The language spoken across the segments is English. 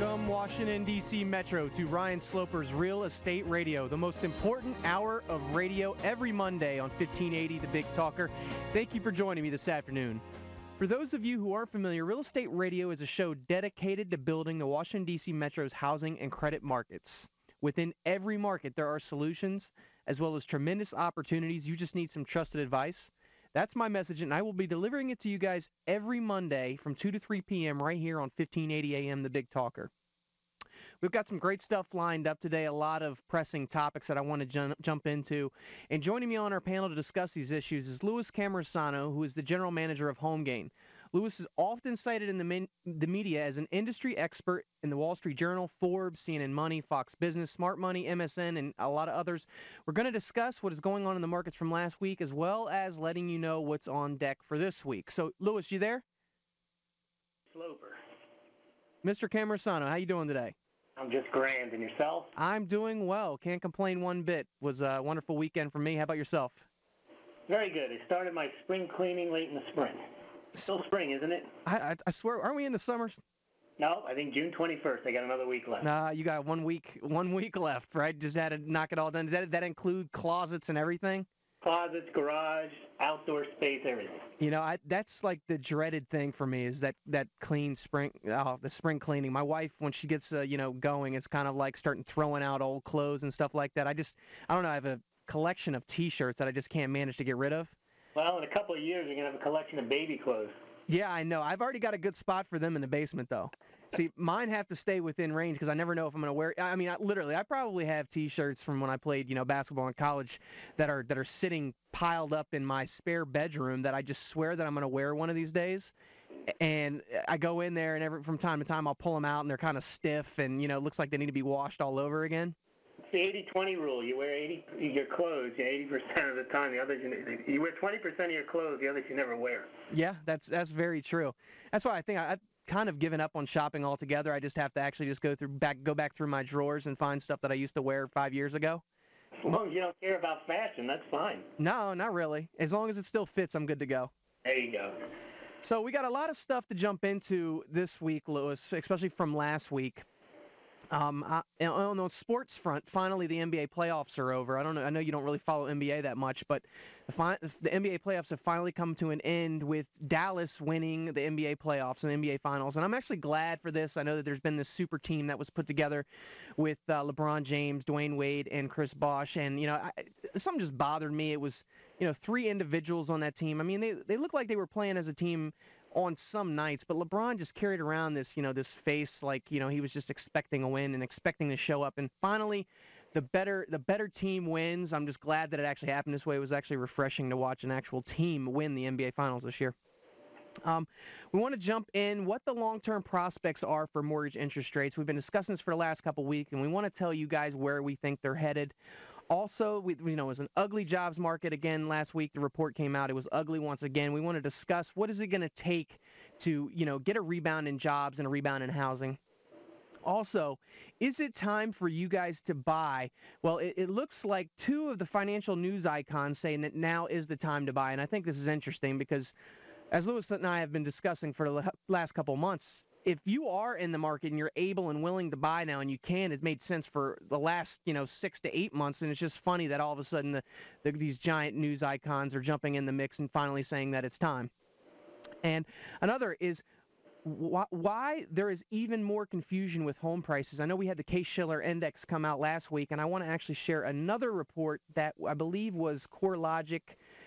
Welcome, Washington, D.C. Metro, to Ryan Sloper's Real Estate Radio, the most important hour of radio every Monday on 1580 The Big Talker. Thank you for joining me this afternoon. For those of you who aren't familiar, Real Estate Radio is a show dedicated to building the Washington, D.C. Metro's housing and credit markets. Within every market, there are solutions as well as tremendous opportunities. You just need some trusted advice. That's my message, and I will be delivering it to you guys every Monday from 2 to 3 p.m. right here on 1580 a.m. The Big Talker. We've got some great stuff lined up today, a lot of pressing topics that I want to jump into. And joining me on our panel to discuss these issues is Louis Cammarosano, who is the general manager of HomeGain. Louis is often cited in the media as an industry expert in the Wall Street Journal, Forbes, CNN Money, Fox Business, Smart Money, MSN, and a lot of others. We're going to discuss what is going on in the markets from last week, as well as letting you know what's on deck for this week. So, Louis, you there? Sloper. Mr. Cammarosano, how you doing today? I'm just grand. And yourself? I'm doing well. Can't complain one bit. Was a wonderful weekend for me. How about yourself? Very good. I started my spring cleaning late in the spring. Still spring, isn't it? I swear, aren't we in the summer? No, I think June 21st. I got another week left. Nah, you got one week left, right? Just had to knock it all done. Does that include closets and everything? Closets, garage, outdoor space, everything. You know, that's like the dreaded thing for me is that clean spring, the spring cleaning. My wife, when she gets going, it's kind of like starting throwing out old clothes and stuff like that. I don't know. I have a collection of T-shirts that I just can't manage to get rid of. Well, in a couple of years, you're going to have a collection of baby clothes. Yeah, I know. I've already got a good spot for them in the basement, though. See, mine have to stay within range because I never know if I'm going to wear. I mean, I probably have T-shirts from when I played, basketball in college that are sitting piled up in my spare bedroom that I just swear that I'm going to wear one of these days. And I go in there, and from time to time, I'll pull them out, and they're kind of stiff, and it looks like they need to be washed all over again. It's the 80-20 rule. You wear your clothes 80% of the time. The others you wear 20% of your clothes. The others you never wear. Yeah, that's very true. That's why I think I've kind of given up on shopping altogether. I just have to actually just go back through my drawers and find stuff that I used to wear 5 years ago. As long as you don't care about fashion, that's fine. No, not really. As long as it still fits, I'm good to go. There you go. So we got a lot of stuff to jump into this week, Louis, especially from last week. On the sports front, finally the NBA playoffs are over. I know you don't really follow NBA that much, but the NBA playoffs have finally come to an end with Dallas winning the NBA playoffs and NBA finals. And I'm actually glad for this. I know that there's been this super team that was put together with LeBron James, Dwayne Wade, and Chris Bosh. And, something just bothered me. It was, 3 individuals on that team. I mean, they looked like they were playing as a team on some nights, but LeBron just carried around this, this face like, he was just expecting a win and expecting to show up. And finally, the better team wins. I'm just glad that it actually happened this way. It was actually refreshing to watch an actual team win the NBA Finals this year. We want to jump in what the long-term prospects are for mortgage interest rates. We've been discussing this for the last couple of weeks, and we want to tell you guys where we think they're headed. Also, it was an ugly jobs market again last week. The report came out. It was ugly once again. We want to discuss what is it going to take to, get a rebound in jobs and a rebound in housing. Also, is it time for you guys to buy? Well, it looks like 2 of the financial news icons saying that now is the time to buy. And I think this is interesting because, as Louis and I have been discussing for the last couple months, if you are in the market and you're able and willing to buy now and you can, it's made sense for the last 6 to 8 months. And it's just funny that all of a sudden these giant news icons are jumping in the mix and finally saying that it's time. And another is why there is even more confusion with home prices. I know we had the Case-Shiller Index come out last week, and I want to actually share another report that I believe was CoreLogic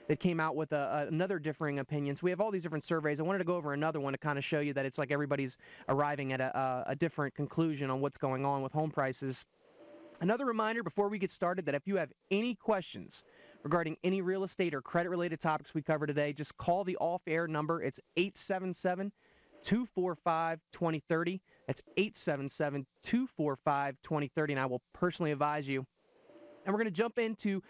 that came out with another differing opinion. So we have all these different surveys. I wanted to go over another one to kind of show you that it's like everybody's arriving at a different conclusion on what's going on with home prices. Another reminder before we get started that if you have any questions regarding any real estate or credit-related topics we cover today, just call the off-air number. It's 877-245-2030. That's 877-245-2030, and I will personally advise you. And we're going to jump into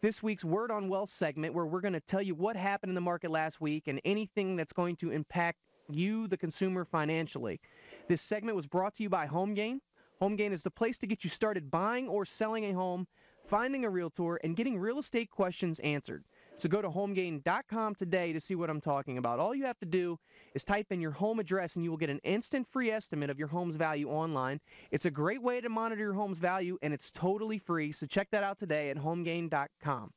this week's Word on Wealth segment where we're going to tell you what happened in the market last week and anything that's going to impact you, the consumer, financially. This segment was brought to you by HomeGain. HomeGain is the place to get you started buying or selling a home, finding a realtor, and getting real estate questions answered. So go to HomeGain.com today to see what I'm talking about. All you have to do is type in your home address, and you will get an instant free estimate of your home's value online. It's a great way to monitor your home's value, and it's totally free. So check that out today at HomeGain.com.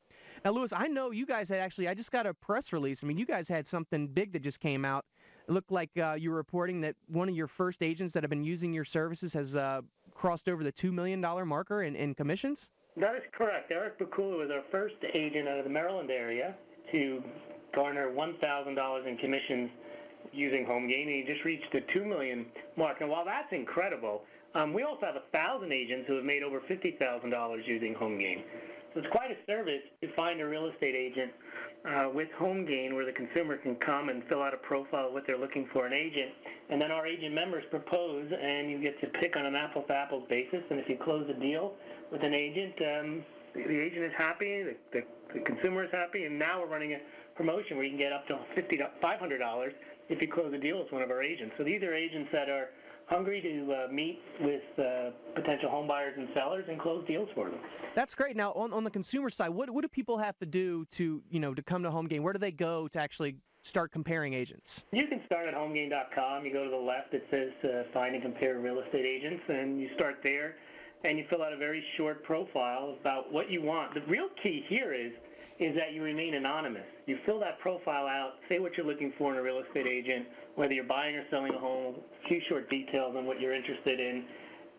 Now, Lewis, I know you guys had I just got a press release. I mean, you guys had something big that just came out. It looked like you were reporting that one of your first agents that have been using your services has crossed over the $2 million marker in commissions? That is correct. Eric Bakula was our first agent out of the Maryland area to garner $1,000 in commissions using HomeGain, and he just reached the $2 million mark. And while that's incredible, we also have 1,000 agents who have made over $50,000 using HomeGain. So it's quite a service to find a real estate agent with HomeGain where the consumer can come and fill out a profile of what they're looking for an agent, and then our agent members propose, and you get to pick on an apples-to-apples basis. And if you close a deal with an agent, the agent is happy, the consumer is happy, and now we're running a promotion where you can get up to $500 if you close a deal with one of our agents. So these are agents that are hungry to meet with potential home buyers and sellers and close deals for them. That's great. Now, on the consumer side, what do people have to do to come to HomeGain? Where do they go to actually start comparing agents? You can start at HomeGain.com. You go to the left, it says Find and Compare Real Estate Agents, and you start there, and you fill out a very short profile about what you want. The real key here is that you remain anonymous. You fill that profile out, say what you're looking for in a real estate agent, whether you're buying or selling a home, a few short details on what you're interested in,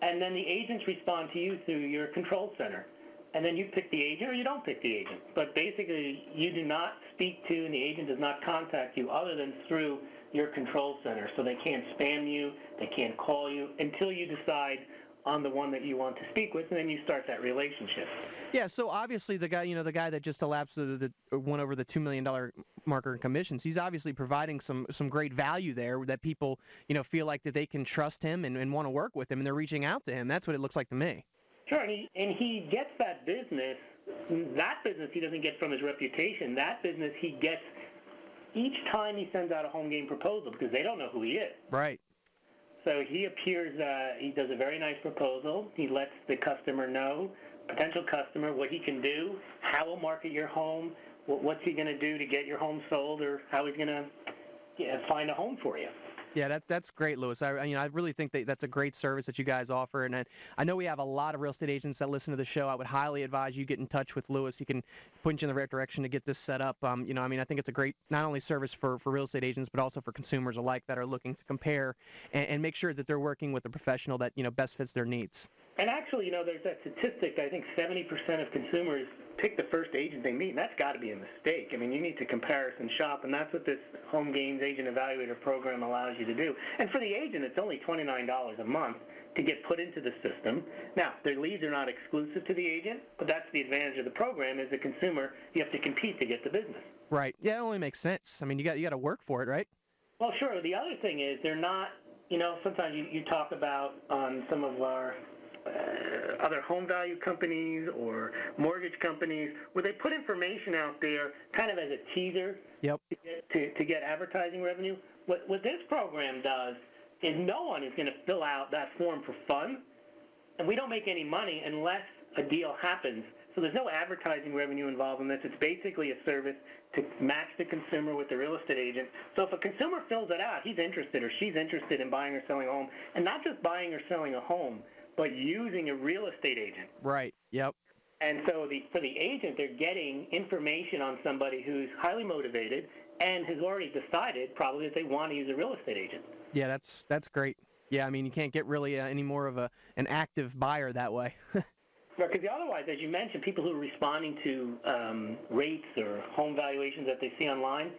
and then the agents respond to you through your control center. And then you pick the agent or you don't pick the agent. But basically, you do not speak to and the agent does not contact you other than through your control center. So they can't spam you, they can't call you until you decide on the one that you want to speak with, and then you start that relationship. Yeah, so obviously the guy that just elapsed went over the $2 million marker in commissions, he's obviously providing some great value there that people, feel like that they can trust him and want to work with him, and they're reaching out to him. That's what it looks like to me. Sure, and he gets that business. That business he doesn't get from his reputation. That business he gets each time he sends out a HomeGain proposal because they don't know who he is. Right. So he appears, he does a very nice proposal. He lets the customer know, potential customer, what he can do, how he'll market your home, what's he going to do to get your home sold, or how he's going to find a home for you. Yeah, that's great, Lewis. I really think that's a great service that you guys offer, and I know we have a lot of real estate agents that listen to the show. I would highly advise you get in touch with Lewis. He can point you in the right direction to get this set up. I think it's a great not only service for real estate agents but also for consumers alike that are looking to compare and make sure that they're working with a professional that best fits their needs. And actually, there's that statistic. I think 70% of consumers pick the first agent they meet, and that's got to be a mistake. I mean, you need to comparison shop, and that's what this HomeGain Agent Evaluator program allows you to do. And for the agent, it's only $29 a month to get put into the system. Now, their leads are not exclusive to the agent, but that's the advantage of the program. As a consumer, you have to compete to get the business. Right. Yeah, it only makes sense. I mean, you got to work for it, right? Well, sure. The other thing is they're not, sometimes you talk about on some of our other home value companies or mortgage companies where they put information out there kind of as a teaser. Yep. to get advertising revenue. What this program does is no one is going to fill out that form for fun, and we don't make any money unless a deal happens. So there's no advertising revenue involved in this. It's basically a service to match the consumer with the real estate agent. So if a consumer fills it out, he's interested or she's interested in buying or selling a home, and not just buying or selling a home, but using a real estate agent. Right. Yep. And so for the agent, they're getting information on somebody who's highly motivated and has already decided probably that they want to use a real estate agent. Yeah, that's great. Yeah, I mean, you can't get really any more of an active buyer that way. Because otherwise, as you mentioned, people who are responding to rates or home valuations that they see online,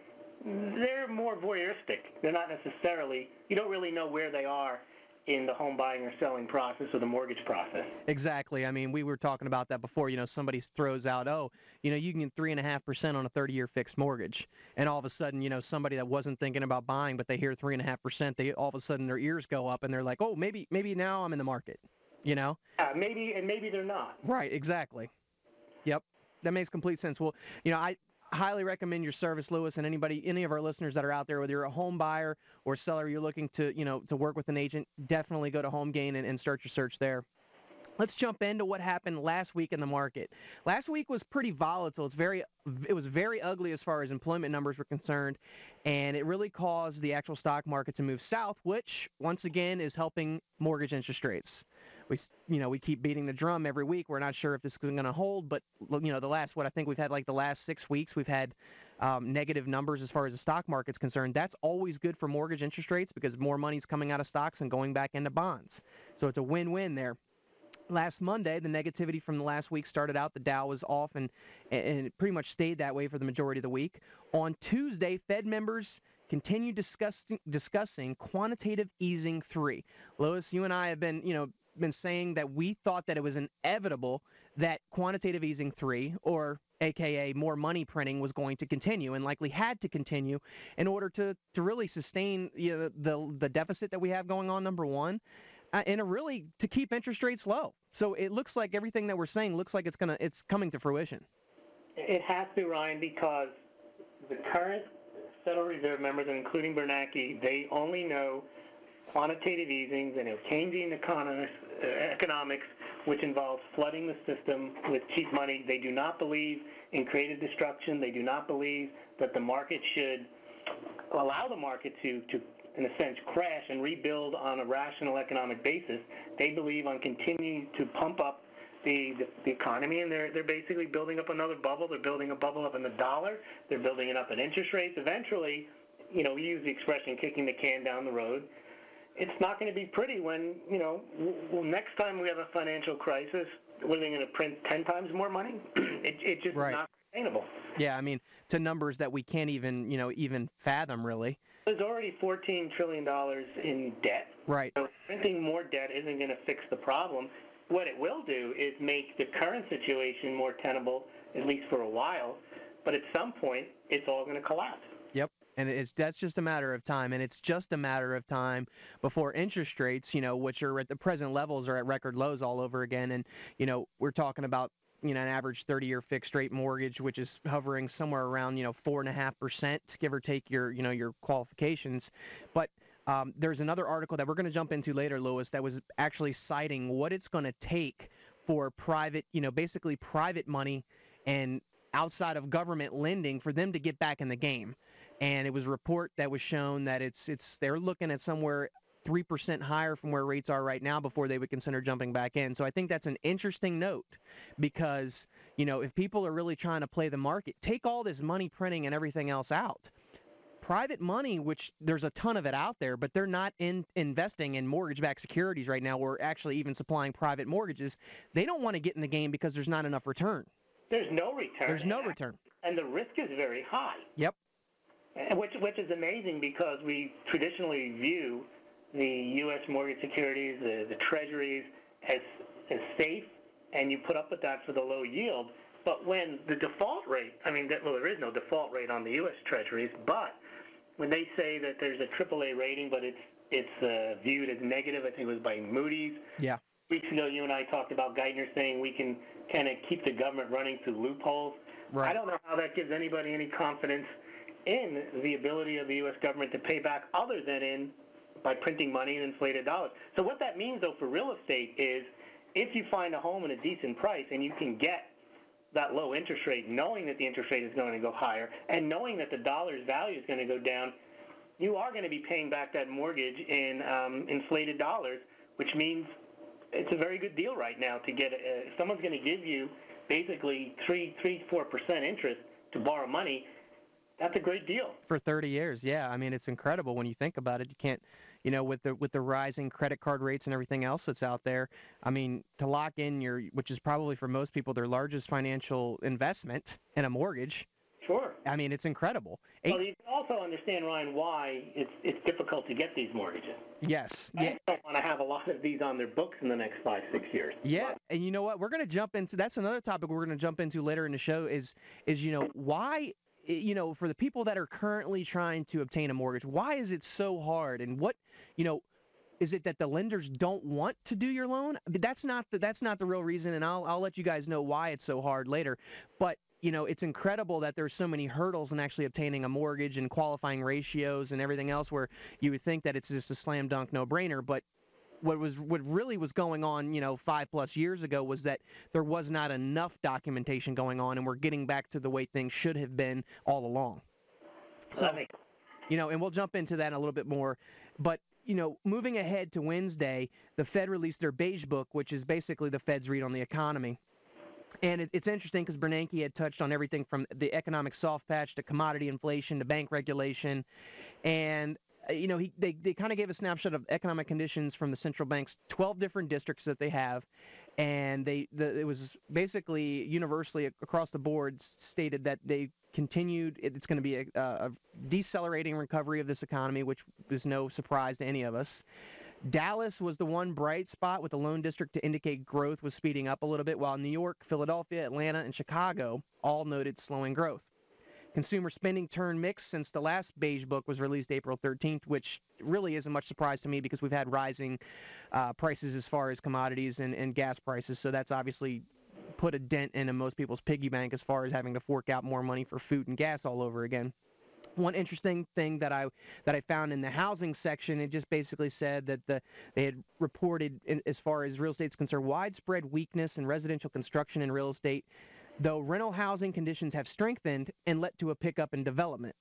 they're more voyeuristic. They're not necessarily, you don't really know where they are in the home buying or selling process or the mortgage process. Exactly. I mean, we were talking about that before. Somebody throws out, you can get 3.5% on a 30-year fixed mortgage. And all of a sudden, somebody that wasn't thinking about buying, but they hear 3.5%, they all of a sudden their ears go up and they're like, oh, maybe now I'm in the market, Maybe they're not. Right, exactly. Yep. That makes complete sense. Well, I highly recommend your service, Lewis, and any of our listeners that are out there, whether you're a home buyer or seller, you're looking to work with an agent, definitely go to HomeGain and start your search there. let's jump into what happened last week in the market. Last week was pretty volatile. It was very ugly as far as employment numbers were concerned, and it really caused the actual stock market to move south, which once again is helping mortgage interest rates. We keep beating the drum every week. We're not sure if this is going to hold, but I think we've had like the last 6 weeks, we've had negative numbers as far as the stock market's concerned. That's always good for mortgage interest rates because more money's coming out of stocks and going back into bonds. So it's a win-win there. Last Monday, the negativity from the last week started out. The Dow was off and it pretty much stayed that way for the majority of the week. On Tuesday, Fed members continued discussing quantitative easing 3. Lois, you and I have been saying that we thought that it was inevitable that quantitative easing 3, or AKA more money printing, was going to continue and likely had to continue in order to really sustain the deficit that we have going on, number one. And really to keep interest rates low. So it looks like everything that we're saying looks like it's coming to fruition. It has to, Ryan, because the current Federal Reserve members, including Bernanke, they only know quantitative easing and Keynesian economics, which involves flooding the system with cheap money. They do not believe in creative destruction. They do not believe that the market should allow the market to in a sense, crash and rebuild on a rational economic basis. They believe on continuing to pump up the economy, and they're basically building up another bubble. They're building a bubble up in the dollar. They're building it up in interest rates. Eventually, we use the expression kicking the can down the road. It's not going to be pretty when, next time we have a financial crisis, we're going to print 10 times more money. It just right. is not sustainable. Yeah, I mean, to numbers that we can't even fathom, really. There's already $14 trillion in debt. Right. So printing more debt isn't going to fix the problem. What it will do is make the current situation more tenable, at least for a while. But at some point, it's all going to collapse. Yep. And that's just a matter of time. And it's just a matter of time before interest rates, which are at the present levels, are at record lows all over again. And, we're talking about an average 30-year fixed rate mortgage, which is hovering somewhere around 4.5%, give or take your qualifications. But there's another article that we're going to jump into later, Lewis, that was actually citing what it's going to take for private, basically private money and outside of government lending for them to get back in the game. And it was a report that was shown that they're looking at somewhere 3% higher from where rates are right now before they would consider jumping back in. So I think that's an interesting note because, if people are really trying to play the market, take all this money printing and everything else out. Private money, which there's a ton of it out there, but they're not investing in mortgage-backed securities right now or actually even supplying private mortgages. They don't want to get in the game because there's not enough return. There's no return. There's no return. And the risk is very high. Yep. Which is amazing because we traditionally view the U.S. mortgage securities, the treasuries, as safe, and you put up with that for the low yield. But when the default rate, there is no default rate on the U.S. treasuries, but when they say that there's a AAA rating, but it's viewed as negative, I think it was by Moody's. Yeah. Weeks ago, you and I talked about Geithner saying we can kind of keep the government running through loopholes. Right. I don't know how that gives anybody any confidence in the ability of the U.S. government to pay back other than by printing money and inflated dollars. So what that means, though, for real estate is if you find a home at a decent price and you can get that low interest rate, knowing that the interest rate is going to go higher and knowing that the dollar's value is going to go down, you are going to be paying back that mortgage in inflated dollars, which means it's a very good deal right now to get if someone's going to give you basically 3-4% interest to borrow money. That's a great deal. For 30 years, yeah. It's incredible when you think about it. You can't, with the rising credit card rates and everything else that's out there, to lock in which is probably for most people their largest financial investment in a mortgage. Sure. It's incredible. Well, you can also understand, Ryan, why it's difficult to get these mortgages. Yes. Banks don't want to have a lot of these on their books in the next 5-6 years. Yeah, and you know what? We're going to jump into – that's another topic we're going to jump into later in the show is why – for the people that are currently trying to obtain a mortgage, why is it so hard? And what, is it that the lenders don't want to do your loan? That's not the real reason, and I'll let you guys know why it's so hard later. But it's incredible that there's so many hurdles in actually obtaining a mortgage and qualifying ratios and everything else where you would think that it's just a slam dunk no-brainer. But what really was going on, 5+ years ago was that there was not enough documentation going on, and we're getting back to the way things should have been all along. So, and we'll jump into that in a little bit more, but moving ahead to Wednesday, the Fed released their Beige Book, which is basically the Fed's read on the economy. And it's interesting because Bernanke had touched on everything from the economic soft patch to commodity inflation to bank regulation. And, they kind of gave a snapshot of economic conditions from the central bank's 12 different districts that they have. And it was basically universally across the board stated that they continued. It's going to be a decelerating recovery of this economy, which is no surprise to any of us. Dallas was the one bright spot with the loan district to indicate growth was speeding up a little bit, while New York, Philadelphia, Atlanta, and Chicago all noted slowing growth. Consumer spending turned mixed since the last Beige Book was released April 13th, which really isn't much surprise to me because we've had rising prices as far as commodities and gas prices, so that's obviously put a dent into most people's piggy bank as far as having to fork out more money for food and gas all over again. One interesting thing that I found in the housing section, it just basically said that they had reported, as far as real estate's concerned, widespread weakness in residential construction and real estate, though rental housing conditions have strengthened and led to a pickup in development.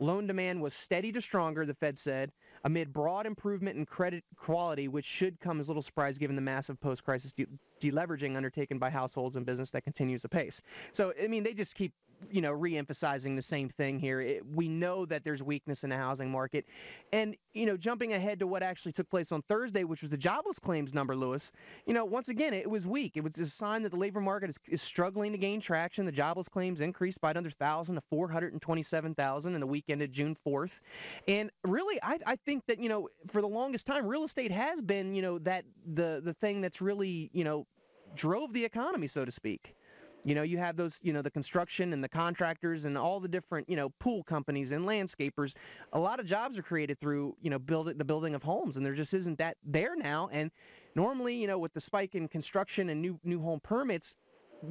Loan demand was steady to stronger, the Fed said, amid broad improvement in credit quality, which should come as little surprise given the massive post-crisis deleveraging undertaken by households and business that continues apace. So, they just keep re-emphasizing the same thing here. We know that there's weakness in the housing market. And, jumping ahead to what actually took place on Thursday, which was the jobless claims number, Lewis, once again, it was weak. It was a sign that the labor market is struggling to gain traction. The jobless claims increased by another 1,000 to 427,000 in the week ended June 4th. And really, I think that, for the longest time, real estate has been, that the thing that's really, drove the economy, so to speak. You have those, the construction and the contractors and all the different, pool companies and landscapers. A lot of jobs are created through, the building of homes, and there just isn't that there now. And normally, with the spike in construction and new home permits,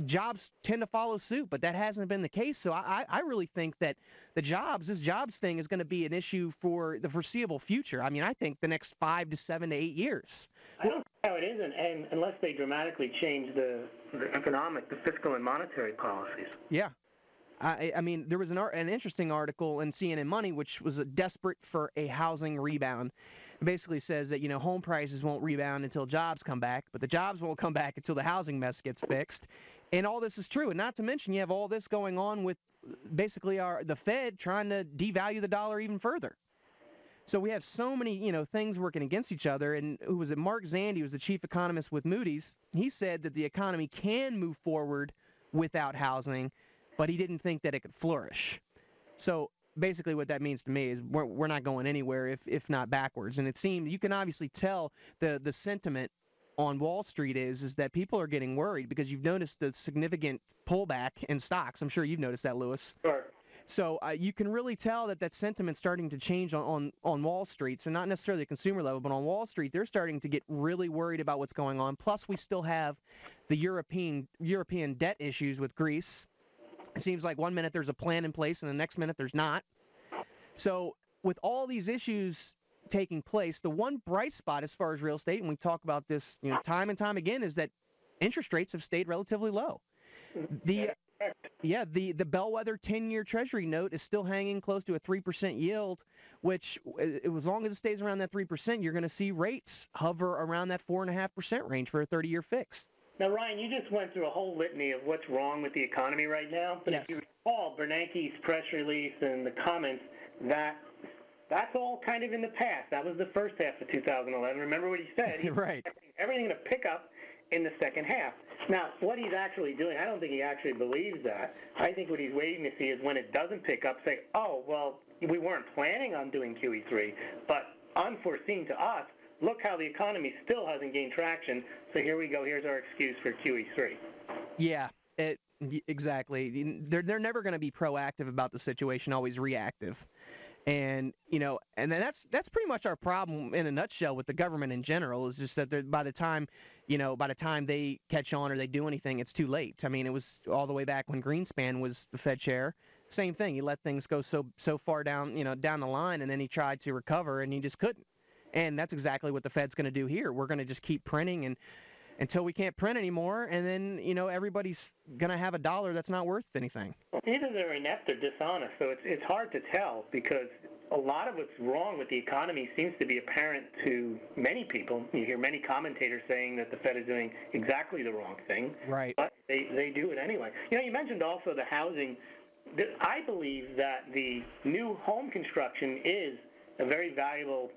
jobs tend to follow suit, but that hasn't been the case. So I really think that this jobs thing is going to be an issue for the foreseeable future. I think the next 5 to 7 to 8 years. I don't see how it isn't, and unless they dramatically change the fiscal and monetary policies. Yeah. There was an interesting article in CNN Money, which was desperate for a housing rebound. It basically says that, home prices won't rebound until jobs come back, but the jobs won't come back until the housing mess gets fixed. And all this is true. And not to mention, you have all this going on with basically the Fed trying to devalue the dollar even further. So we have so many, things working against each other. And who was it? Mark Zandi was the chief economist with Moody's. He said that the economy can move forward without housing, but he didn't think that it could flourish. So basically what that means to me is we're not going anywhere if not backwards. And it seemed you can obviously tell the sentiment on Wall Street is that people are getting worried because you've noticed the significant pullback in stocks. I'm sure you've noticed that, Lewis. Sure. So you can really tell that sentiment's starting to change on Wall Street. So not necessarily the consumer level, but on Wall Street, they're starting to get really worried about what's going on. Plus, we still have the European debt issues with Greece. It seems like one minute there's a plan in place and the next minute there's not. So with all these issues taking place, the one bright spot as far as real estate, and we talk about this time and time again, is that interest rates have stayed relatively low. The bellwether 10-year Treasury note is still hanging close to a 3% yield, which as long as it stays around that 3%, you're going to see rates hover around that 4.5% range for a 30-year fix. Now, Ryan, you just went through a whole litany of what's wrong with the economy right now. But yes. If you recall Bernanke's press release and the comments, that's all kind of in the past. That was the first half of 2011. Remember what he said? He right. Everything to pick up in the second half. Now, what he's actually doing, I don't think he actually believes that. I think what he's waiting to see is when it doesn't pick up, say, oh, well, we weren't planning on doing QE3, but unforeseen to us, look how the economy still hasn't gained traction, so here we go. Here's our excuse for QE3. Yeah, exactly. They're never going to be proactive about the situation, always reactive. And, and then that's pretty much our problem in a nutshell with the government in general, is just that by the time they catch on or they do anything, it's too late. It was all the way back when Greenspan was the Fed chair. Same thing. He let things go so far down the line, and then he tried to recover, and he just couldn't. And that's exactly what the Fed's going to do here. We're going to just keep printing and until we can't print anymore, and then, everybody's going to have a dollar that's not worth anything. Either they're inept or dishonest, so it's hard to tell because a lot of what's wrong with the economy seems to be apparent to many people. You hear many commentators saying that the Fed is doing exactly the wrong thing. Right. But they do it anyway. You mentioned also the housing. I believe that the new home construction is a very valuable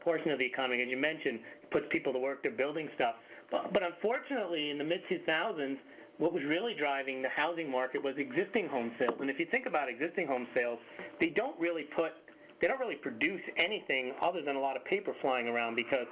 portion of the economy. As you mentioned, it puts people to work. They're building stuff. But unfortunately, in the mid-2000s, what was really driving the housing market was existing home sales. And if you think about existing home sales, they don't really produce anything other than a lot of paper flying around because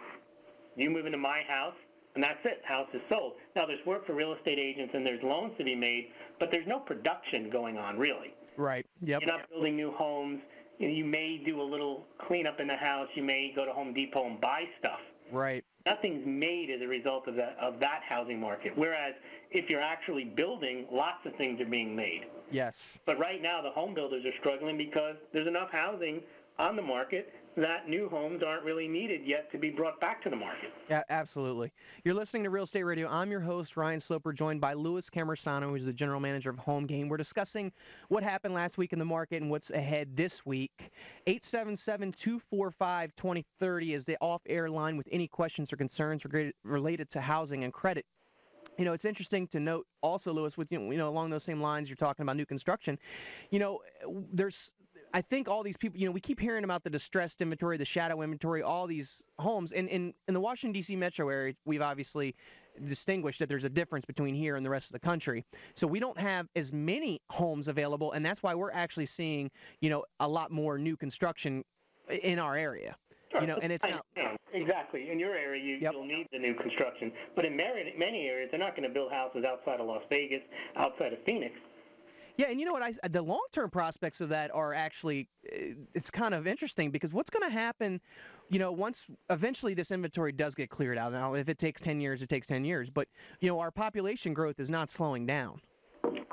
you move into my house, and that's it. House is sold. Now, there's work for real estate agents, and there's loans to be made, but there's no production going on, really. Right. Yep. You're not building new homes. You may do a little cleanup in the house. You may go to Home Depot and buy stuff. Right. Nothing's made as a result of that housing market. Whereas if you're actually building, lots of things are being made. Yes. But right now the home builders are struggling because there's enough housing on the market that new homes aren't really needed yet to be brought back to the market. Yeah, absolutely. You're listening to Real Estate Radio. I'm your host, Ryan Sloper, joined by Louis Cammarosano, who's the general manager of HomeGain. We're discussing what happened last week in the market and what's ahead this week. 877-245-2030 is the off-air line with any questions or concerns related to housing and credit. It's interesting to note also, Louis, with along those same lines, you're talking about new construction. I think all these people, we keep hearing about the distressed inventory, the shadow inventory, all these homes. And in the Washington, D.C. metro area, we've obviously distinguished that there's a difference between here and the rest of the country. So we don't have as many homes available, and that's why we're actually seeing, a lot more new construction in our area. Sure. And it's not exactly in your area. You'll need the new construction, but in many areas, they're not going to build houses outside of Las Vegas, outside of Phoenix. Yeah, and you know what? The long-term prospects of that are actually, it's kind of interesting because what's going to happen, once eventually this inventory does get cleared out. Now, if it takes 10 years, it takes 10 years. But, our population growth is not slowing down.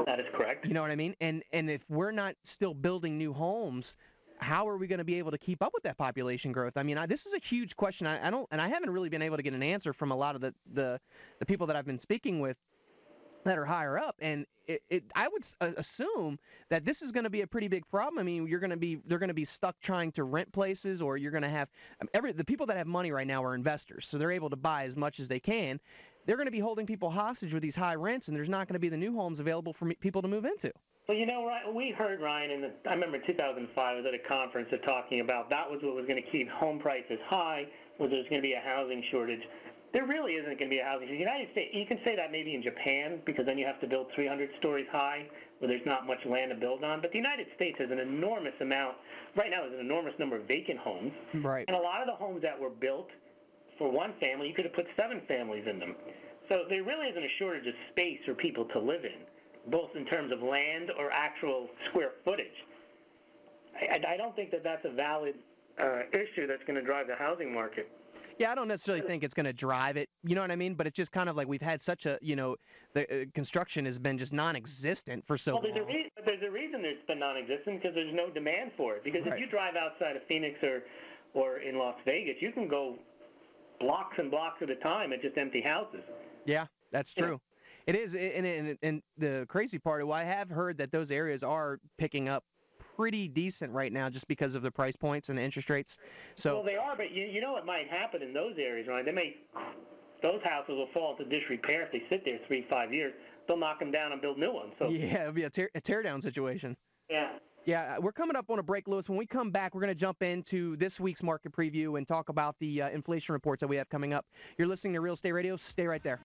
That is correct. You know what I mean? And if we're not still building new homes, how are we going to be able to keep up with that population growth? I mean, this is a huge question. I haven't really been able to get an answer from a lot of the people that I've been speaking with that are higher up, and I would assume that this is going to be a pretty big problem. I mean, they're going to be stuck trying to rent places, or you're going to have the people that have money right now are investors, so they're able to buy as much as they can. They're going to be holding people hostage with these high rents, and there's not going to be the new homes available for people to move into. Well, we heard, Ryan, I remember 2005, I was at a conference talking about that was what was going to keep home prices high, was there's going to be a housing shortage. There really isn't going to be a housing shortage. In the United States, you can say that maybe in Japan, because then you have to build 300 stories high, where there's not much land to build on. But the United States has an enormous amount, right now there's an enormous number of vacant homes. Right. And a lot of the homes that were built for one family, you could have put 7 families in them. So there really isn't a shortage of space for people to live in, both in terms of land or actual square footage. I don't think that that's a valid issue that's going to drive the housing market. Yeah, I don't necessarily think it's going to drive it, you know what I mean? But it's just kind of like we've had such a, the construction has been just non-existent for so long. There's a reason it's been non-existent, because there's no demand for it. Because Right. If you drive outside of Phoenix or in Las Vegas, you can go blocks and blocks at a time at just empty houses. Yeah, that's true. Yeah. It is, and the crazy part, I have heard that those areas are picking up pretty decent right now just because of the price points and the interest rates. So well, they are, but you know what might happen in those areas, right? Those houses will fall into disrepair if they sit there 3-5 years. They'll knock them down and build new ones. So yeah, it'll be a tear-down situation. Yeah. Yeah, we're coming up on a break, Louis. When we come back, we're going to jump into this week's market preview and talk about the inflation reports that we have coming up. You're listening to Real Estate Radio. Stay right there.